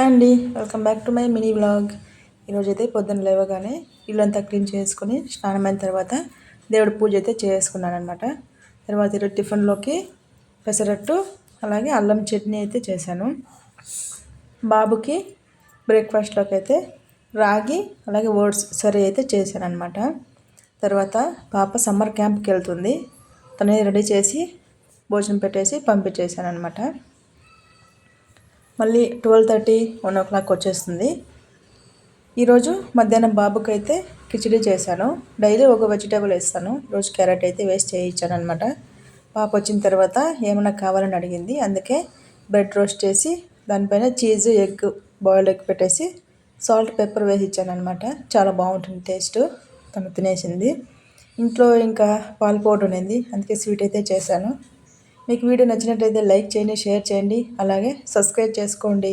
Hi అండి, welcome back to my mini vlog. ఈరోజైతే పొద్దున్న లేవగానే ఇల్లంతా క్లీన్ చేసుకుని స్నానమైన తర్వాత దేవుడి పూజ అయితే చేసుకున్నాను అనమాట. తర్వాత ఈరోజు టిఫిన్లోకి పెసరట్టు అలాగే అల్లం చట్నీ అయితే చేశాను. బాబుకి బ్రేక్ఫాస్ట్లోకి అయితే రాగి అలాగే ఓట్స్ సరే అయితే చేశాను అనమాట. తర్వాత పాప సమ్మర్ క్యాంప్కి వెళ్తుంది, తనే రెడీ చేసి భోజనం పెట్టేసి పంపించేశాను అనమాట. మళ్ళీ 12:30 1 వచ్చేస్తుంది. ఈరోజు మధ్యాహ్నం బాబుకి అయితే కిచిడి చేశాను. డైలీ ఒక వెజిటేబుల్ వేస్తాను, రోజు క్యారెట్ అయితే వేస్ట్ చేయించాను అనమాట. పాప వచ్చిన తర్వాత ఏమైనా కావాలని అడిగింది, అందుకే బ్రెడ్ రోస్ట్ చేసి దానిపైన చీజ్ ఎగ్ బాయిల్డ్ ఎగ్ పెట్టేసి సాల్ట్ పెప్పర్ వేసి ఇచ్చాను అనమాట. చాలా బాగుంటుంది టేస్ట్. తను తినేసింది. ఇంట్లో ఇంకా పాల పౌడర్ ఉంది, అందుకే స్వీట్ అయితే చేశాను. మీకు వీడియో నచ్చినట్లయితే లైక్ చేయండి, షేర్ చేయండి, అలాగే సబ్స్క్రైబ్ చేసుకోండి.